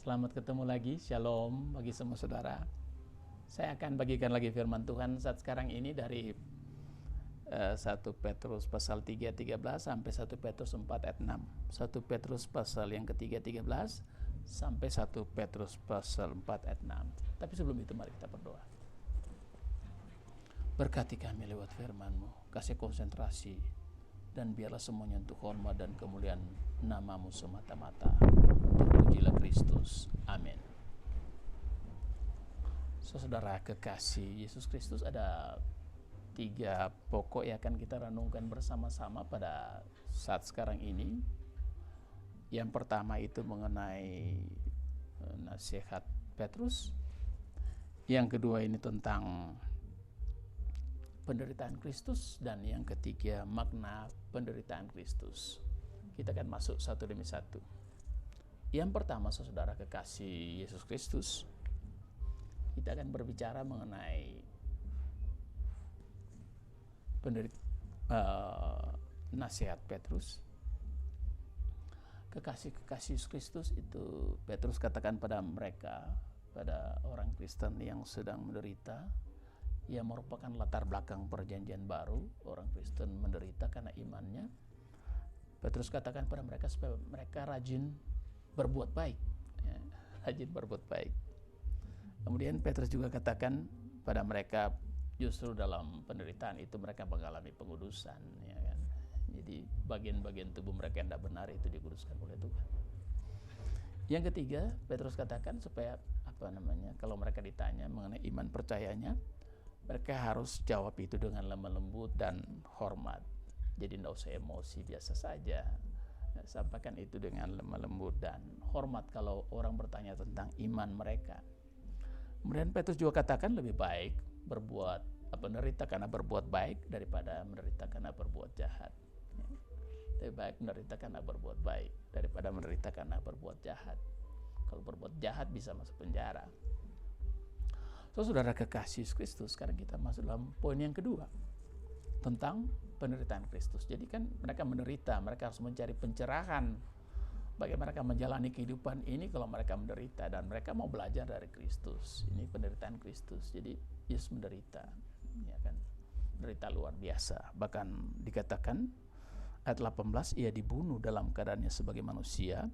Selamat ketemu lagi, Shalom bagi semua saudara. Saya akan bagikan lagi firman Tuhan saat sekarang ini dari 1 Petrus pasal 3:13 sampai 1 Petrus 4 ayat 6. 1 Petrus pasal yang ketiga 13 sampai 1 Petrus pasal 4 ayat 6. Tapi sebelum itu mari kita berdoa. Berkati kami lewat firman-Mu, kasih konsentrasi, dan biarlah semuanya untuk hormat dan kemuliaan nama-Mu semata-mata. Terpujilah Kristus. Amin. Saudara kekasih Yesus Kristus, ada 3 pokok yang akan kita renungkan bersama-sama pada saat sekarang ini. Yang pertama itu mengenai nasihat Petrus. Yang kedua ini tentang penderitaan Kristus, dan yang ketiga makna penderitaan Kristus. Kita akan masuk satu demi satu. Yang pertama, saudara kekasih Yesus Kristus, kita akan berbicara mengenai nasihat Petrus. Kekasih Yesus Kristus itu Petrus katakan pada mereka, pada orang Kristen yang sedang menderita, yang merupakan latar belakang perjanjian baru. Orang Kristen menderita karena imannya. Petrus katakan pada mereka supaya mereka rajin berbuat baik, ya, rajin berbuat baik. Kemudian Petrus juga katakan pada mereka, justru dalam penderitaan itu mereka mengalami pengudusan, ya kan. Jadi bagian-bagian tubuh mereka yang tidak benar itu dikuduskan oleh Tuhan. Yang ketiga, Petrus katakan supaya kalau mereka ditanya mengenai iman percayanya, mereka harus jawab itu dengan lemah lembut dan hormat. Jadi tidak usah emosi, biasa saja. Sampaikan itu dengan lemah lembut dan hormat kalau orang bertanya tentang iman mereka. Kemudian Petrus juga katakan lebih baik menderita karena berbuat baik daripada menderita karena berbuat jahat. Lebih baik menderita karena berbuat baik daripada menderita karena berbuat jahat. Kalau berbuat jahat bisa masuk penjara. Saudara kekasih Kristus, sekarang kita masuk dalam poin yang kedua tentang penderitaan Kristus. Jadi kan mereka menderita, mereka harus mencari pencerahan bagaimana mereka menjalani kehidupan ini kalau mereka menderita, dan mereka mau belajar dari Kristus. Ini penderitaan Kristus. Jadi Yesus menderita, ya kan? Menderita luar biasa. Bahkan dikatakan ayat 18, ia dibunuh dalam keadaannya sebagai manusia,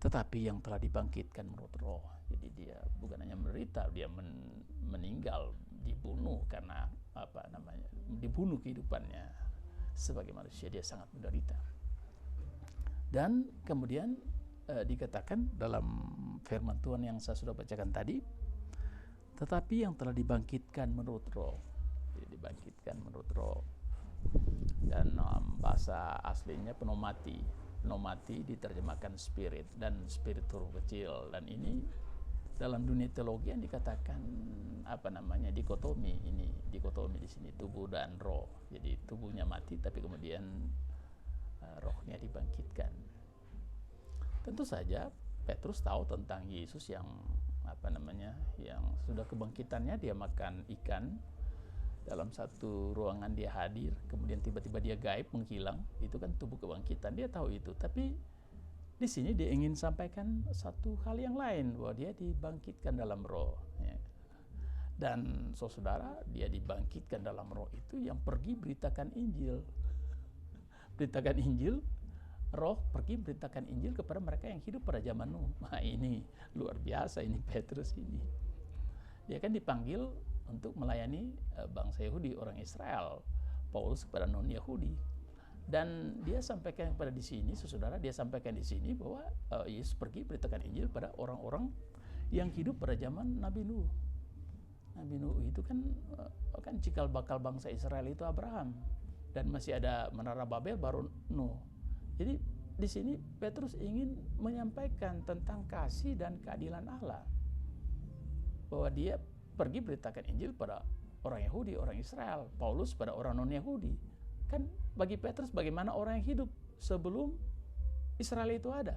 tetapi yang telah dibangkitkan menurut roh. Jadi dia bukan hanya menderita, dia meninggal, dibunuh karena dibunuh kehidupannya sebagai manusia, dia sangat menderita. Dan kemudian dikatakan dalam firman Tuhan yang saya sudah bacakan tadi, tetapi yang telah dibangkitkan menurut roh. Jadi dibangkitkan menurut roh. Dan bahasa aslinya pneumati. Pneumati diterjemahkan spirit, dan spirit huruf kecil. Dan ini dalam dunia teologi yang dikatakan dikotomi. Ini dikotomi di sini, tubuh dan roh. Jadi tubuhnya mati tapi kemudian rohnya dibangkitkan. Tentu saja Petrus tahu tentang Yesus yang yang sudah kebangkitannya. Dia makan ikan, dalam satu ruangan dia hadir, kemudian tiba-tiba dia gaib, menghilang. Itu kan tubuh kebangkitan, dia tahu itu. Tapi di sini dia ingin sampaikan satu hal yang lain, bahwa dia dibangkitkan dalam roh, ya. Dan saudara, dia dibangkitkan dalam roh itu yang pergi beritakan Injil. Beritakan Injil, roh pergi beritakan Injil kepada mereka yang hidup pada zaman Nuh. Nah, ini luar biasa, ini Petrus ini. Dia kan dipanggil untuk melayani bangsa Yahudi, orang Israel. Paulus kepada non-Yahudi. Dan dia sampaikan pada di sini, saudara, dia sampaikan di sini bahwa Yesus pergi beritakan Injil pada orang-orang yang hidup pada zaman Nabi Nuh. Nabi Nuh itu kan cikal bakal bangsa Israel itu Abraham, dan masih ada menara Babel baru Nuh. Jadi di sini Petrus ingin menyampaikan tentang kasih dan keadilan Allah, bahwa dia pergi beritakan Injil pada orang Yahudi, orang Israel. Paulus pada orang non-Yahudi. Kan bagi Petrus bagaimana orang yang hidup sebelum Israel itu ada.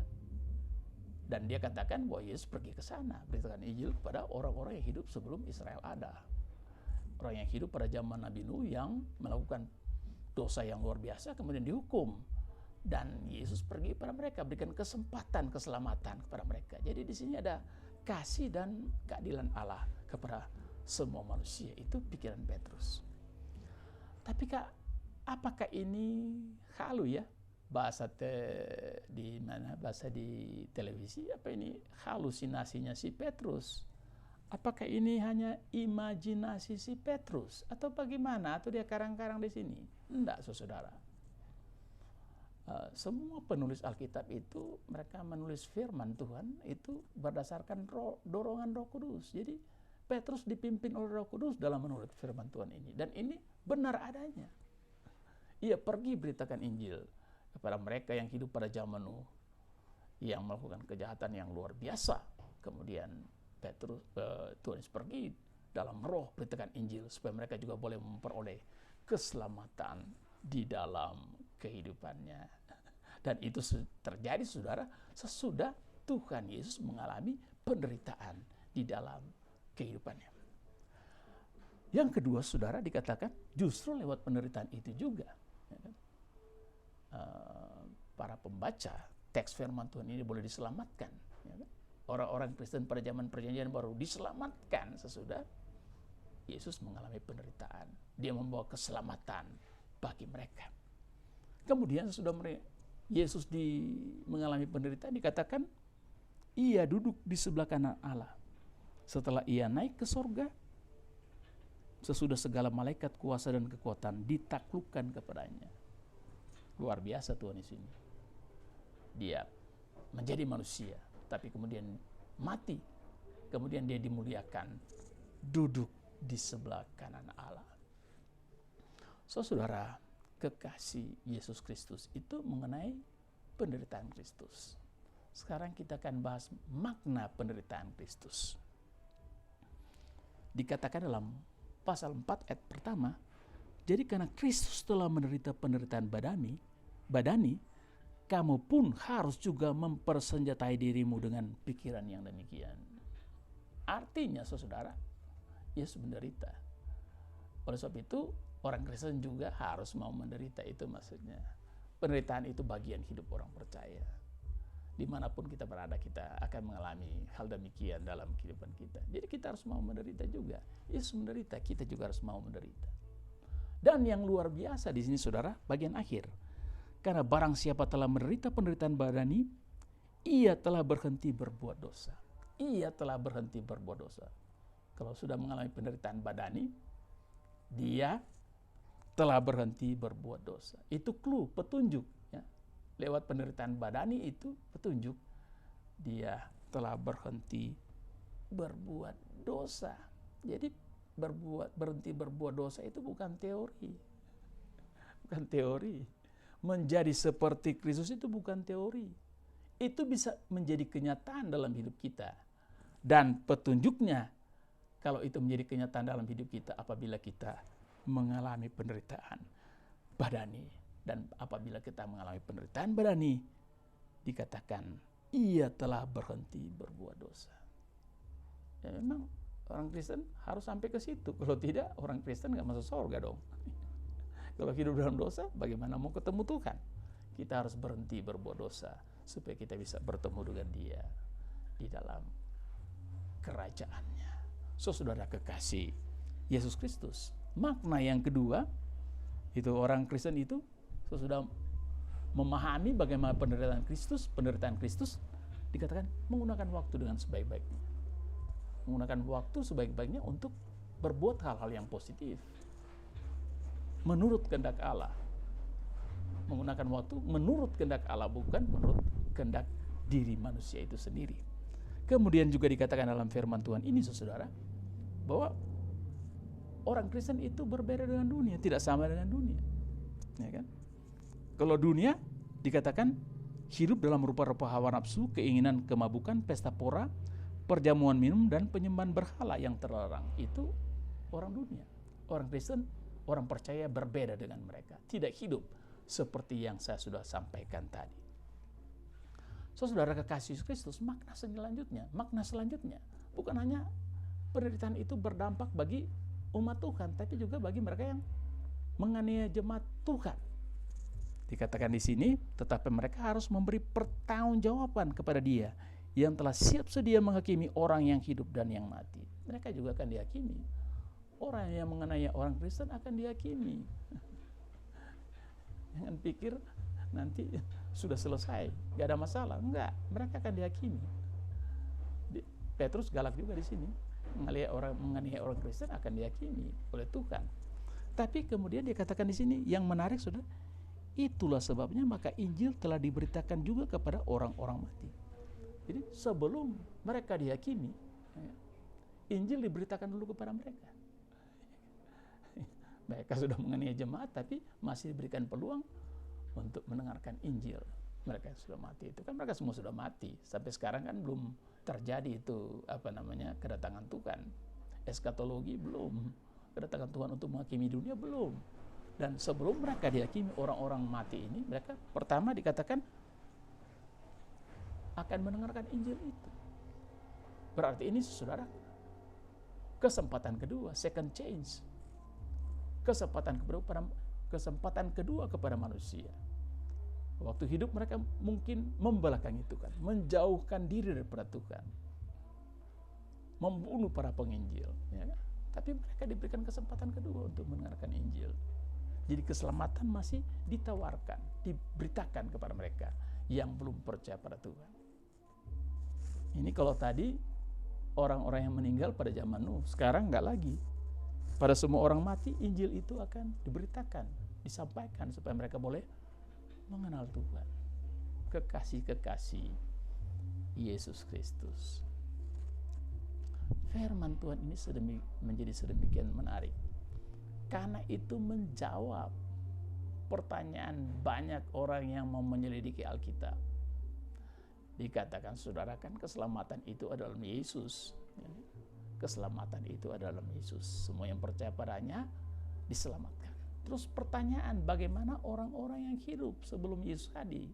Dan dia katakan bahwa Yesus pergi ke sana beritakan Injil kepada orang-orang yang hidup sebelum Israel ada. Orang yang hidup pada zaman Nabi Nuh yang melakukan dosa yang luar biasa kemudian dihukum. Dan Yesus pergi pada mereka, berikan kesempatan keselamatan kepada mereka. Jadi di sini ada kasih dan keadilan Allah kepada semua manusia. Itu pikiran Petrus. Tapi Kak, apakah ini halu ya? Bahasa di televisi, apa ini halusinasinya si Petrus? Apakah ini hanya imajinasi si Petrus atau bagaimana? Atau dia karang-karang di sini? Enggak, saudara. Semua penulis Alkitab itu mereka menulis firman Tuhan itu berdasarkan dorongan Roh Kudus. Jadi Petrus dipimpin oleh Roh Kudus dalam menulis firman Tuhan ini, dan ini benar adanya. Ia pergi beritakan Injil kepada mereka yang hidup pada zaman Nuh, yang melakukan kejahatan yang luar biasa. Kemudian Tuhan Yesus pergi dalam roh beritakan Injil supaya mereka juga boleh memperoleh keselamatan di dalam kehidupannya. Dan itu terjadi, saudara, sesudah Tuhan Yesus mengalami penderitaan di dalam kehidupannya. Yang kedua, saudara, dikatakan justru lewat penderitaan itu juga, ya kan? Para pembaca teks firman Tuhan ini boleh diselamatkan, ya kan? Orang-orang Kristen pada zaman Perjanjian Baru diselamatkan sesudah Yesus mengalami penderitaan. Dia membawa keselamatan bagi mereka. Kemudian sudah Yesus mengalami penderitaan, dikatakan ia duduk di sebelah kanan Allah. Setelah ia naik ke sorga, sesudah segala malaikat kuasa dan kekuatan ditaklukkan kepadanya. Luar biasa Tuhan di sini. Dia menjadi manusia, tapi kemudian mati. Kemudian dia dimuliakan, duduk di sebelah kanan Allah. Saudara, kekasih Yesus Kristus itu mengenai penderitaan Kristus. Sekarang kita akan bahas makna penderitaan Kristus. Dikatakan dalam pasal 4 ayat pertama, jadi karena Kristus telah menderita penderitaan badani, kamu pun harus juga mempersenjatai dirimu dengan pikiran yang demikian. Artinya, saudara, Yesus menderita. Oleh sebab itu, orang Kristen juga harus mau menderita, itu maksudnya. Penderitaan itu bagian hidup orang percaya. Dimanapun kita berada, kita akan mengalami hal demikian dalam kehidupan kita. Jadi kita harus mau menderita juga. Yesus menderita, kita juga harus mau menderita. Dan yang luar biasa di sini, saudara, bagian akhir. Karena barang siapa telah menderita penderitaan badani, ia telah berhenti berbuat dosa. Ia telah berhenti berbuat dosa. Kalau sudah mengalami penderitaan badani, dia telah berhenti berbuat dosa. Itu clue, petunjuk. Ya. Lewat penderitaan badani itu petunjuk. Dia telah berhenti berbuat dosa. Jadi berhenti berbuat dosa itu bukan teori. Bukan teori. Menjadi seperti Kristus itu bukan teori. Itu bisa menjadi kenyataan dalam hidup kita. Dan petunjuknya, kalau itu menjadi kenyataan dalam hidup kita apabila kita mengalami penderitaan badani. Dan apabila kita mengalami penderitaan badani, dikatakan ia telah berhenti berbuat dosa. Ya, memang orang Kristen harus sampai ke situ. Kalau tidak, orang Kristen gak masuk surga dong. Kalau hidup dalam dosa, bagaimana mau ketemu Tuhan? Kita harus berhenti berbuat dosa supaya kita bisa bertemu dengan Dia di dalam kerajaannya. Saudara kekasih Yesus Kristus. Makna yang kedua, itu orang Kristen itu sudah memahami bagaimana penderitaan Kristus dikatakan menggunakan waktu dengan sebaik-baiknya. Menggunakan waktu sebaik-baiknya untuk berbuat hal-hal yang positif. Menurut kehendak Allah. Menggunakan waktu menurut kehendak Allah, bukan menurut kehendak diri manusia itu sendiri. Kemudian juga dikatakan dalam firman Tuhan ini, saudara, bahwa orang Kristen itu berbeda dengan dunia, tidak sama dengan dunia. Ya kan? Kalau dunia dikatakan hidup dalam rupa-rupa hawa nafsu, keinginan kemabukan, pesta pora, perjamuan minum, dan penyembahan berhala yang terlarang. Itu orang dunia. Orang Kristen, orang percaya berbeda dengan mereka. Tidak hidup seperti yang saya sudah sampaikan tadi. Saudara kekasih Kristus, makna selanjutnya bukan hanya penderitaan itu berdampak bagi umat Tuhan, tapi juga bagi mereka yang menganiaya jemaat Tuhan. Dikatakan di sini, tetapi mereka harus memberi pertanggungjawaban kepada Dia yang telah siap sedia menghakimi orang yang hidup dan yang mati. Mereka juga akan dihakimi. Orang yang mengenai orang Kristen akan dihakimi. Jangan pikir nanti sudah selesai, gak ada masalah. Enggak, mereka akan dihakimi. Petrus galak juga di sini. Menganiaya orang Kristen akan dihakimi oleh Tuhan. Tapi kemudian dikatakan di sini, yang menarik saudara, itulah sebabnya maka Injil telah diberitakan juga kepada orang-orang mati. Jadi sebelum mereka dihakimi, Injil diberitakan dulu kepada mereka. Mereka sudah menganiaya jemaat, tapi masih diberikan peluang untuk mendengarkan Injil. Mereka sudah mati, itu kan mereka semua sudah mati. Sampai sekarang kan belum terjadi itu kedatangan Tuhan. Eskatologi belum. Kedatangan Tuhan untuk menghakimi dunia belum. Dan sebelum mereka dihakimi, orang-orang mati ini, mereka pertama dikatakan akan mendengarkan Injil itu. Berarti ini saudara, kesempatan kedua, second chance. Kesempatan kedua kepada manusia. Waktu hidup mereka mungkin membelakangi Tuhan, menjauhkan diri daripada Tuhan, membunuh para penginjil, ya. Tapi mereka diberikan kesempatan kedua untuk mendengarkan Injil. Jadi keselamatan masih ditawarkan, diberitakan kepada mereka yang belum percaya pada Tuhan. Ini kalau tadi orang-orang yang meninggal pada zaman Nuh, sekarang enggak lagi. Pada semua orang mati, Injil itu akan diberitakan, disampaikan supaya mereka boleh mengenal Tuhan. Kekasih-kekasih Yesus Kristus. Firman Tuhan ini menjadi sedemikian menarik. Karena itu menjawab pertanyaan banyak orang yang mau menyelidiki Alkitab. Dikatakan saudara kan keselamatan itu adalah dalam Yesus. Keselamatan itu adalah dalam Yesus. Semua yang percaya padanya diselamatkan. Terus pertanyaan, bagaimana orang-orang yang hidup sebelum Yesus hadir?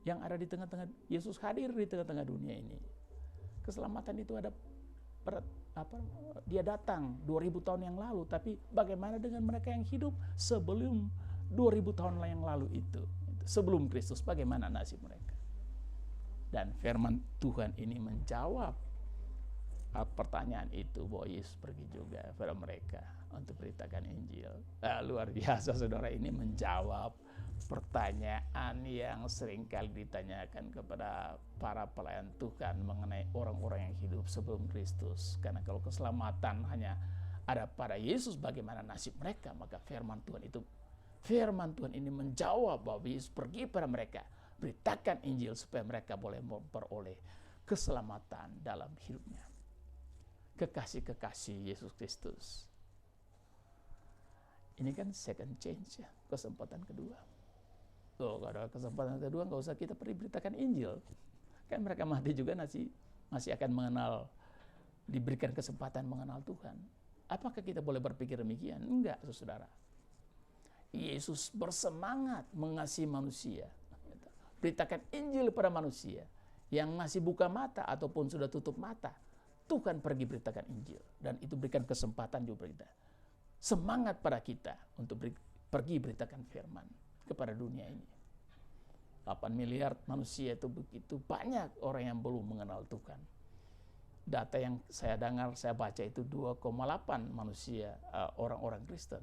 Yang ada di tengah-tengah, Yesus hadir di tengah-tengah dunia ini. Keselamatan itu ada dia datang 2000 tahun yang lalu, tapi bagaimana dengan mereka yang hidup sebelum 2000 tahun yang lalu itu? Sebelum Kristus, bagaimana nasib mereka? Dan firman Tuhan ini menjawab pertanyaan itu, bahwa Yesus pergi juga pada mereka untuk beritakan Injil. Luar biasa saudara, ini menjawab pertanyaan yang seringkali ditanyakan kepada para pelayan Tuhan mengenai orang-orang yang hidup sebelum Kristus. Karena kalau keselamatan hanya ada pada Yesus, bagaimana nasib mereka? Maka firman Tuhan ini menjawab bahwa Yesus pergi pada mereka, beritakan Injil supaya mereka boleh memperoleh keselamatan dalam hidupnya. Kekasih-kekasih Yesus Kristus. Ini kan second chance ya, kesempatan kedua. Kalau ada kesempatan kedua, nggak usah kita pergi beritakan Injil. Kan mereka mati juga masih akan diberikan kesempatan mengenal Tuhan. Apakah kita boleh berpikir demikian? Enggak, saudara. Yesus bersemangat mengasihi manusia. Beritakan Injil pada manusia yang masih buka mata ataupun sudah tutup mata. Tuhan pergi beritakan Injil, dan itu berikan kesempatan juga kita. Semangat pada kita untuk pergi beritakan firman kepada dunia ini. 8 miliar manusia itu begitu banyak orang yang belum mengenal Tuhan. Data yang saya dengar, saya baca itu 2,8 manusia orang-orang Kristen.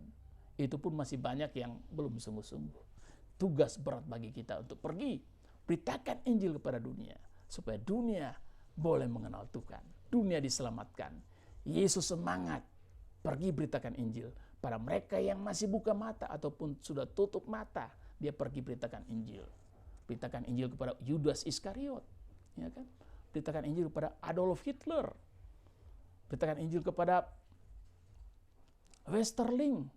Itu pun masih banyak yang belum sungguh-sungguh. Tugas berat bagi kita untuk pergi beritakan Injil kepada dunia, supaya dunia boleh mengenal Tuhan, dunia diselamatkan. Yesus semangat pergi beritakan Injil pada mereka yang masih buka mata ataupun sudah tutup mata. Dia pergi beritakan Injil. Beritakan Injil kepada Yudas Iskariot, ya kan? Beritakan Injil kepada Adolf Hitler. Beritakan Injil kepada Westerling,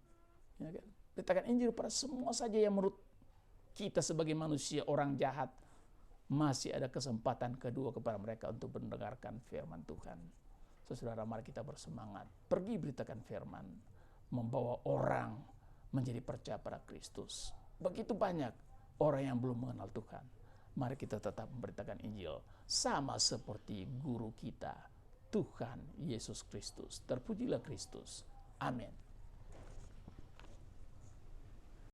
ya kan? Beritakan Injil kepada semua saja yang menurut kita sebagai manusia orang jahat. Masih ada kesempatan kedua kepada mereka untuk mendengarkan firman Tuhan. Saudara, mari kita bersemangat. Pergi beritakan firman. Membawa orang menjadi percaya pada Kristus. Begitu banyak orang yang belum mengenal Tuhan. Mari kita tetap memberitakan Injil. Sama seperti guru kita, Tuhan Yesus Kristus. Terpujilah Kristus. Amin.